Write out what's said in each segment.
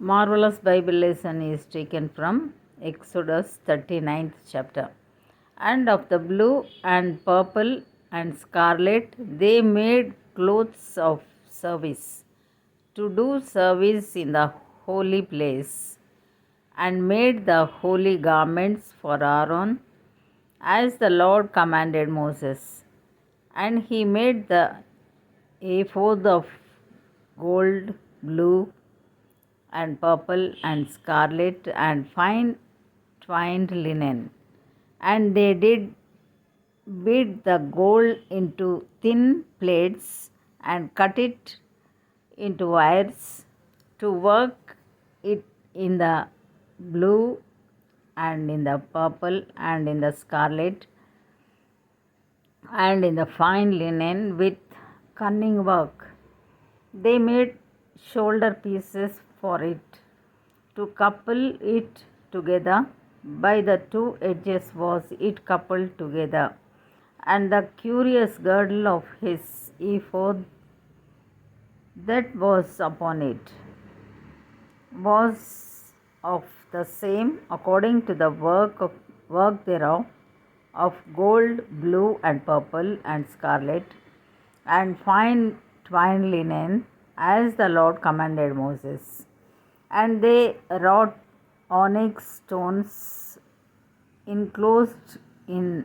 Marvelous Bible lesson is taken from Exodus 39th chapter. And of the blue and purple and scarlet they made clothes of service to do service in the holy place, and made the holy garments for Aaron as the Lord commanded Moses. And he made the ephod of gold, blue, and purple and scarlet and fine twined linen. And they did beat the gold into thin plates and cut it into wires to work it in the blue and in the purple and in the scarlet and in the fine linen with cunning work. They made shoulder pieces for it to couple it together. By the two edges was it coupled together, and the curious girdle of his ephod that was upon it was of the same, according to the work thereof, of gold, blue, and purple, and scarlet, and fine twined linen, as the Lord commanded Moses. And they wrought onyx stones enclosed in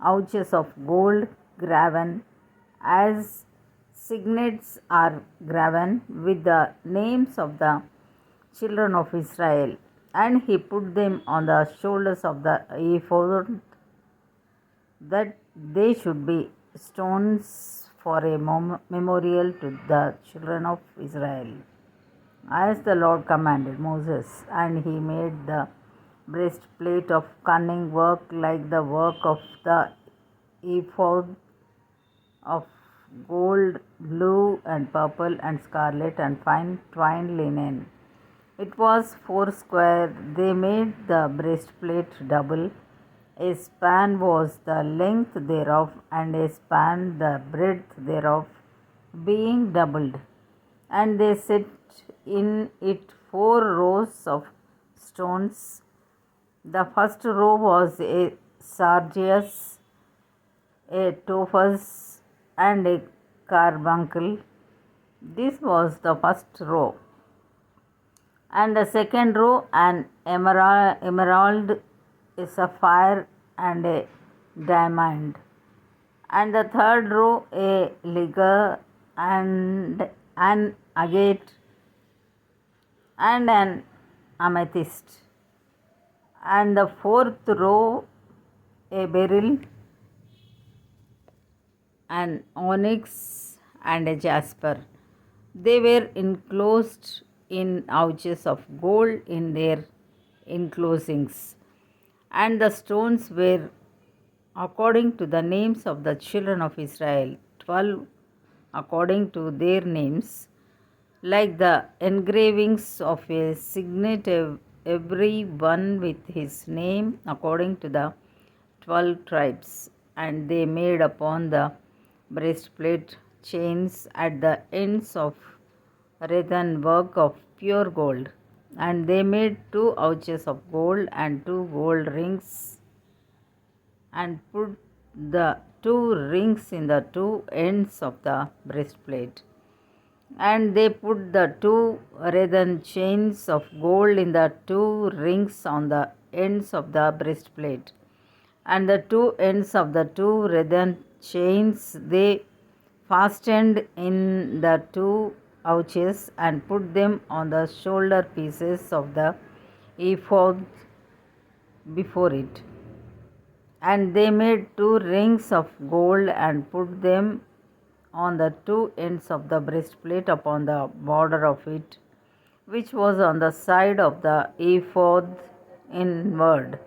ouches of gold graven, as signets are graven with the names of the children of Israel. And he put them on the shoulders of the ephod, that they should be stones for a memorial to the children of Israel, as the Lord commanded Moses. And he made the breastplate of cunning work like the work of the ephod of gold, blue, and purple, and scarlet, and fine twined linen. It was foursquare. They made the breastplate double. A span was the length thereof, and a span the breadth thereof, being doubled. And they set in it 4 rows of stones. The first row was a sardius, a topaz, and a carbuncle. This was the first row. And the second row an emerald, a sapphire, and a diamond. And the third row a ligure, and an agate, and an amethyst. And the fourth row a beryl, an onyx, and a jasper. They were enclosed in ouches of gold in their enclosings. And the stones were according to the names of the children of Israel, 12 according to their names, like the engravings of a signet, every one with his name according to the 12 tribes. And they made upon the breastplate chains at the ends of wreathen work of pure gold. And they made 2 ouches of gold and 2 gold rings, and put the 2 rings in the 2 ends of the breastplate. And they put the 2 wreathen chains of gold in the 2 rings on the ends of the breastplate. And the 2 ends of the 2 wreathen chains they fastened in the 2 ouches, and put them on the shoulder pieces of the ephod before it. And they made 2 rings of gold, and put them on the 2 ends of the breastplate upon the border of it, which was on the side of the ephod inward.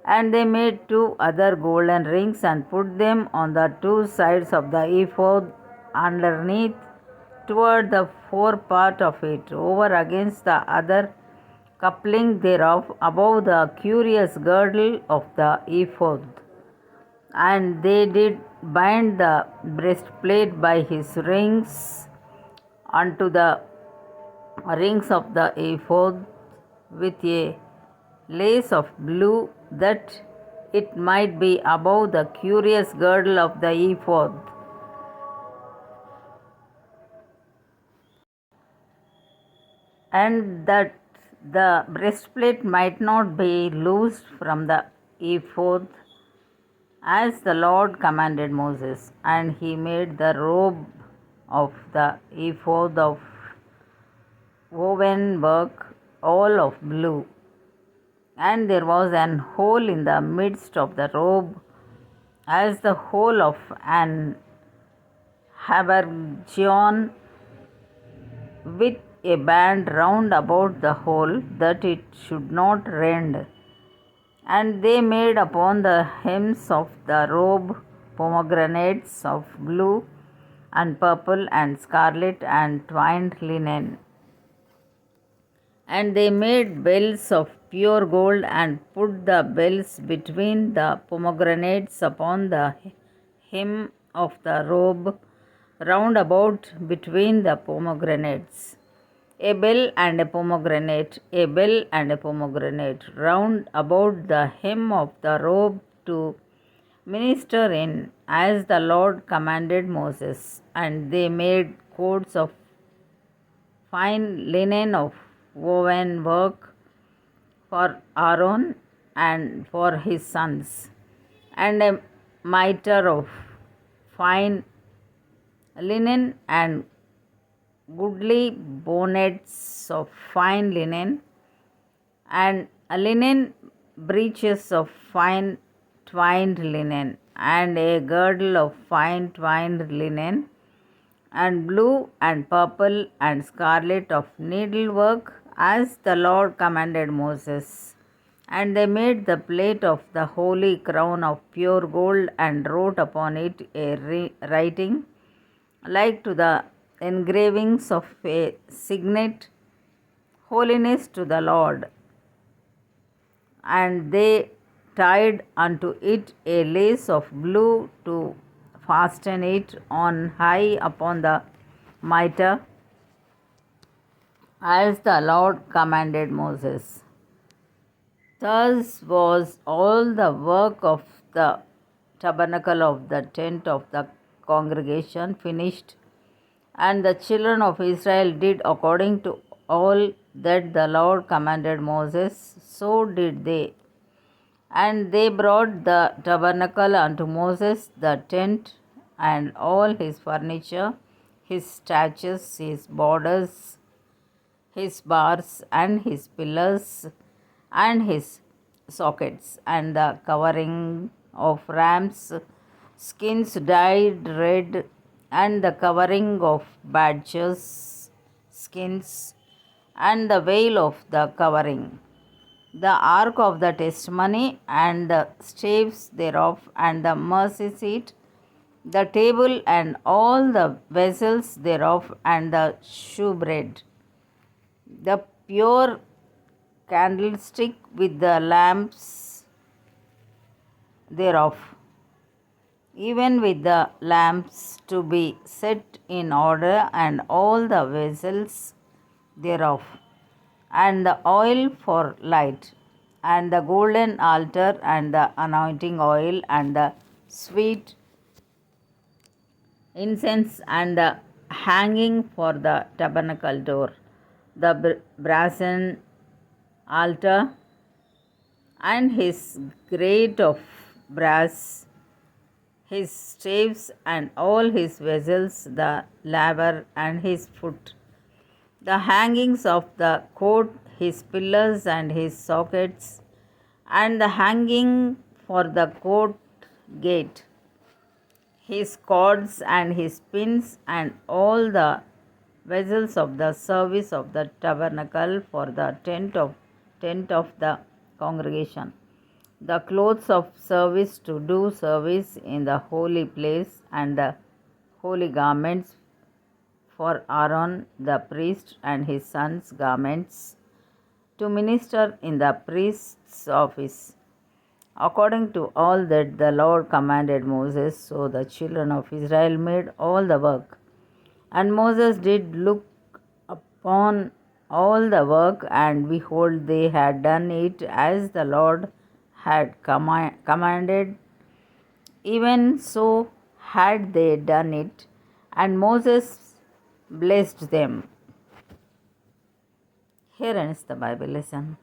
And they made 2 other golden rings, and put them on the 2 sides of the ephod underneath, toward the fore part of it, over against the other coupling thereof, above the curious girdle of the ephod. And they did bind the breastplate by his rings unto the rings of the ephod with a lace of blue, that it might be above the curious girdle of the ephod, and that the breastplate might not be loosed from the ephod, as the Lord commanded Moses. And he made the robe of the ephod of woven work, all of blue. And there was an hole in the midst of the robe, as the hole of an habergeon, with a band round about the hole, that it should not rend. And they made upon the hems of the robe pomegranates of blue and purple and scarlet and twined linen. And they made bells of pure gold, and put the bells between the pomegranates upon the hem of the robe, round about between the pomegranates. A bell and a pomegranate, a bell and a pomegranate, round about the hem of the robe, to minister in, as the Lord commanded Moses. And they made coats of fine linen of woven work for Aaron and for his sons, and a mitre of fine linen, and goodly bonnets of fine linen, and linen breeches of fine twined linen, and a girdle of fine twined linen, and blue and purple and scarlet of needlework, as the Lord commanded Moses. And they made the plate of the holy crown of pure gold, and wrote upon it a writing like to the engravings of a signet, holiness to the Lord. And they tied unto it a lace of blue to fasten it on high upon the mitre, as the Lord commanded Moses. Thus was all the work of the tabernacle of the tent of the congregation finished. And the children of Israel did according to all that the Lord commanded Moses, so did they. And they brought the tabernacle unto Moses, the tent, and all his furniture, his statues, his borders, his bars, and his pillars, and his sockets, and the covering of rams' skins dyed red, and the covering of badgers' skins, and the veil of the covering, the ark of the testimony, and the staves thereof, and the mercy seat, the table, and all the vessels thereof, and the shewbread, the pure candlestick with the lamps thereof, even with the lamps to be set in order, and all the vessels thereof, and the oil for light, and the golden altar, and the anointing oil, and the sweet incense, and the hanging for the tabernacle door, the brazen altar, and his grate of brass, his staves, and all his vessels, the laver, and his foot, the hangings of the court, his pillars, and his sockets, and the hanging for the court gate, his cords, and his pins, and all the vessels of the service of the tabernacle for the tent of the congregation, the clothes of service to do service in the holy place, and the holy garments for Aaron the priest, and his sons' garments to minister in the priest's office, according to all that the Lord commanded Moses. So the children of Israel made all the work. And Moses did look upon all the work, and behold, they had done it as the Lord had commanded. Even so had they done it, and Moses blessed them. Here ends the Bible lesson.